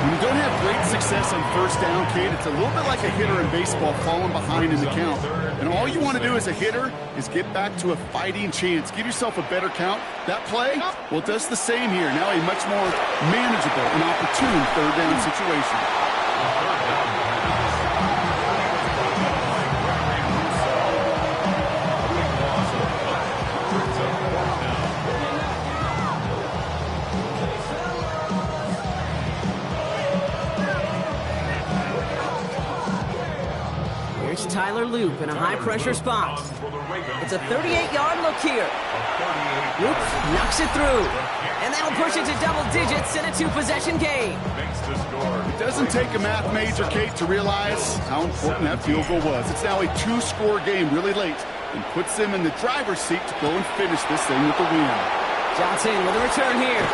When you don't have great success on first down, Kate, it's a little bit like a hitter in baseball falling behind in the count. And all you want to do as a hitter is get back to a fighting chance. Give yourself a better count. That play, well, it does the same here. Now a much more manageable and opportune third down situation. Tyler Loop in a high-pressure spot. It's a 38-yard look here. Loop knocks it through. And that'll push it to double digits in a 2-possession game. It doesn't take a math major, Kate, to realize how important that field goal was. It's now a 2-score game really late and puts them in the driver's seat to go and finish this thing with the win. Johnson with a return here.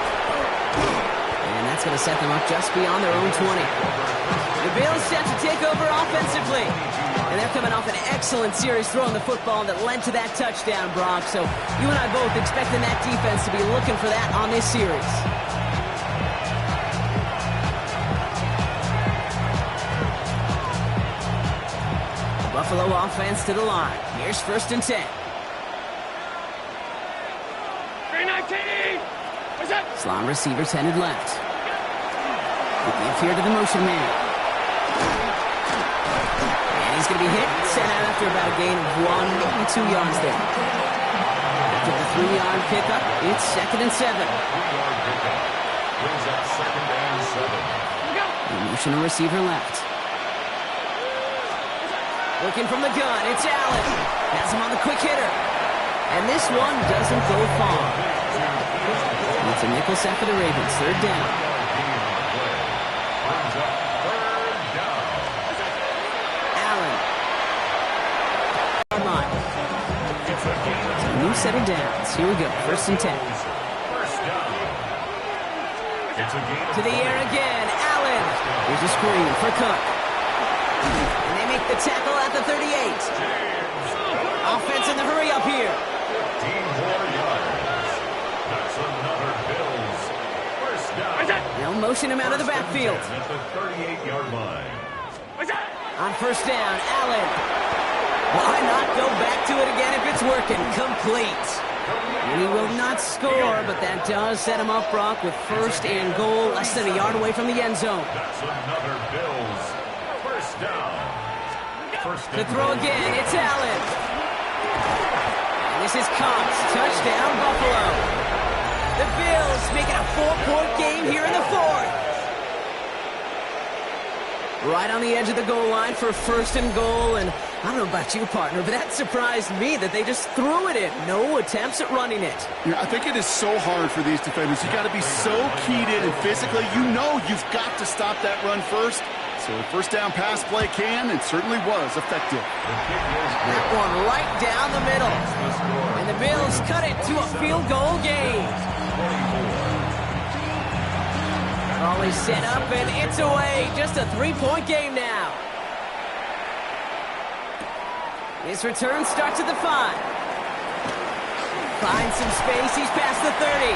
And that's going to set them up just beyond their own 20. The Bills set to take over offensively. And they're coming off an excellent series throwing the football that led to that touchdown, Brock. So you and I both expecting that defense to be looking for that on this series. The Buffalo offense to the line. Here's first and 10. 319! What's up? Slot receivers headed left. The give here to the motion man. He's going to be hit, sent out after about a gain of 1, maybe 2 yards there. After the 3-yard pickup, it's second and 7. The motion receiver left. Looking from the gun, it's Allen. Has him on the quick hitter. And this one doesn't go far. It's a nickel set for the Ravens, third down. New set of downs. Here we go. First and 10. To the air again. Allen. Here's a screen for Cook. And they make the tackle at the 38. Offense in the hurry up here. That's another Bills. First down. They'll motion him out of the backfield. At the 38-yard line. On first down, Allen. Why not go back to it again if it's working? Complete. And he will not score, but that does set him up, Brock, with first and goal, less than a yard away from the end zone. That's another Bills. First down. To throw again, it's Allen. And this is Cox. Touchdown, Buffalo. The Bills making a 4-point game here in the fourth. Right on the edge of the goal line for first and goal, and I don't know about you, partner, but that surprised me that they just threw it in. No attempts at running it. Yeah, I think it is so hard for these defenders. You got to be so keyed in and physically, you know you've got to stop that run first. So So first down pass play can and certainly was effective. That one right down the middle. And the Bills cut it to a field goal game. Ball is set up and it's away. Just a 3-point game now. This return starts at the 5. Finds some space. He's past the 30.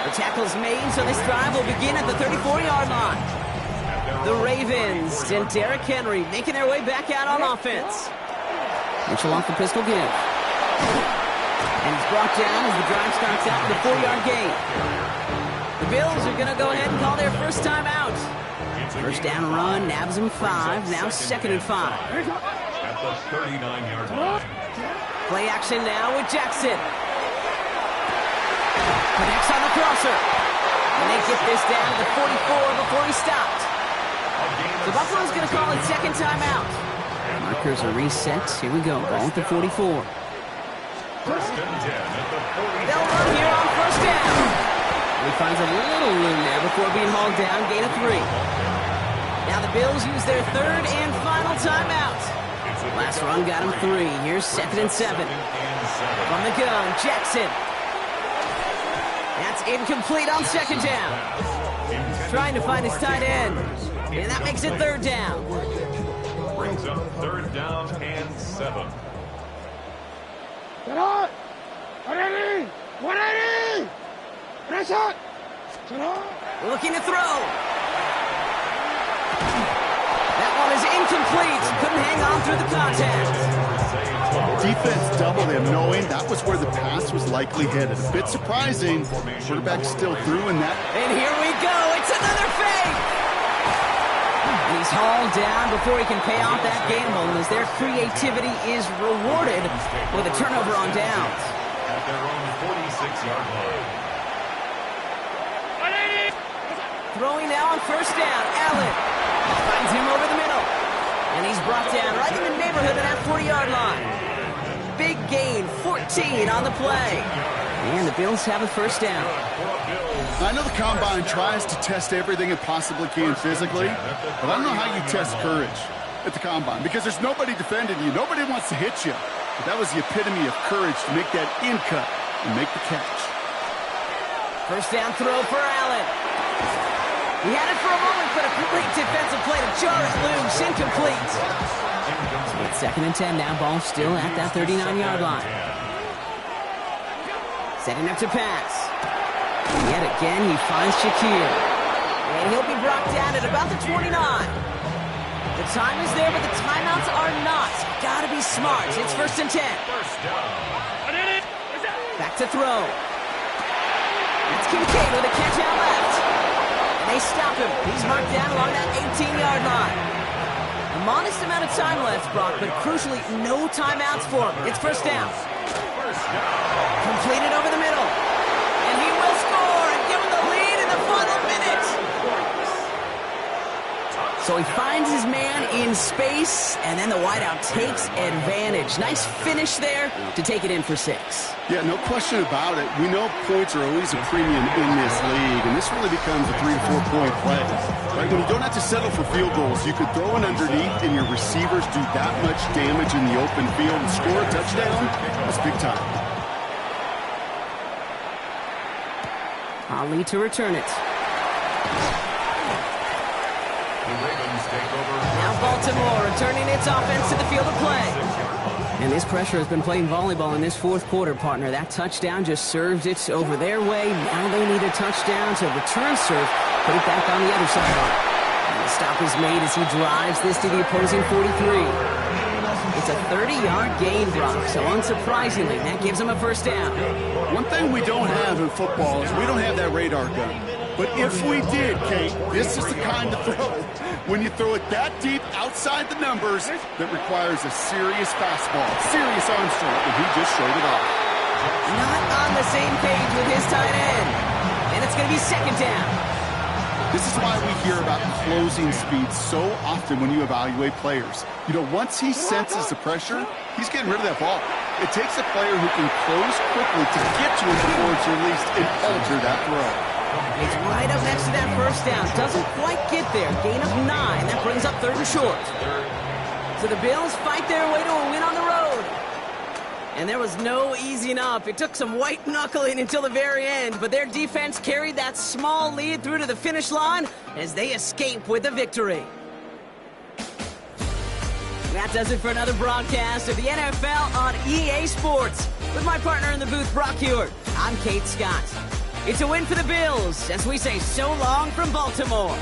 The tackle's made, so this drive will begin at the 34-yard line. The Ravens and Derrick Henry making their way back out on offense. Mitchell off the pistol give. And he's brought down as the drive starts out with a 4-yard gain. The Bills are going to go ahead and call their first time out. First down run, nabs him 5, now 2nd and 5. At the 39-yard line. Play action now with Jackson. Connects on the crosser. And they get this down to the 44 before he stopped. So Buffalo's going to call it second timeout. Markers are reset. Here we go. Ball at the 44. First and 10 at the 40. They'll run here on first down. He finds a little room there before being hauled down. Gain of 3. Now the Bills use their third and final timeout. Last run got him 3. Here's 2nd and 7. From the gun, Jackson. That's incomplete on second down. Trying to find his tight end. And that makes it third down. Brings up third down and 7. Looking to throw. That one is incomplete. Couldn't hang on through the contact. Defense doubled him, knowing that was where the pass was likely headed. A bit surprising. Quarterback still threw in that. And here we go. It's another fake. And he's hauled down before he can pay off that gamble, as their creativity is rewarded with a turnover on downs. At their own 46-yard line. Throwing now on first down. Allen finds him over the middle. And he's brought down right in the neighborhood of that 40-yard line. Big gain, 14 on the play. And the Bills have a first down. I know the Combine tries to test everything it possibly can physically, but I don't know how you test courage at the Combine, because there's nobody defending you. Nobody wants to hit you. But that was the epitome of courage to make that in cut and make the catch. First down throw for Allen. He had it for a moment, but a great defensive play to jar it loose. Incomplete. It's 2nd and 10 now. Ball still at that 39-yard line. Setting up to pass. Yet again, he finds Shakir. And he'll be brought down at about the 29. The time is there, but the timeouts are not. Gotta be smart. It's 1st and 10. Back to throw. It's Kincaid with a catch out left. And they stop him. He's marked down along that 18-yard line. A modest amount of time left, Brock, but crucially, no timeouts for him. It's first down. Completed over the middle. And he will score and give him the lead in the final minute. So he finds his man in space, and then the wideout takes advantage. Nice finish there to take it in for 6. Yeah, no question about it. We know points are always a premium in this league, and this really becomes a 3 to 4 point play. Right? When you don't have to settle for field goals, you could throw it underneath, and your receivers do that much damage in the open field and score a touchdown. That's big time. Ali to return it. Now Baltimore returning its offense to the field of play. And this pressure has been playing volleyball in this fourth quarter, partner. That touchdown just served it over their way. Now they need a touchdown to return serve, put it back on the other sideline. And the stop is made as he drives this to the opposing 43. It's a 30-yard gain, Brock, so unsurprisingly, that gives him a first down. One thing we don't have in football is we don't have that radar gun. But if we did, Kate, this is the kind of throw, when you throw it that deep outside the numbers, that requires a serious fastball, serious arm strength, and he just showed it off. Not on the same page with his tight end. And it's going to be second down. This is why we hear about closing speed so often when you evaluate players. You know, once he senses the pressure, he's getting rid of that ball. It takes a player who can close quickly to get to him before it's released and alter that throw. He's right up next to that first down. Doesn't quite get there. Gain of 9. That brings up 3rd and short. So the Bills fight their way to a win on the road. And there was no easing up. It took some white knuckling until the very end, but their defense carried that small lead through to the finish line as they escape with a victory. That does it for another broadcast of the NFL on EA Sports. With my partner in the booth, Brock Hewitt, I'm Kate Scott. It's a win for the Bills as we say so long from Baltimore.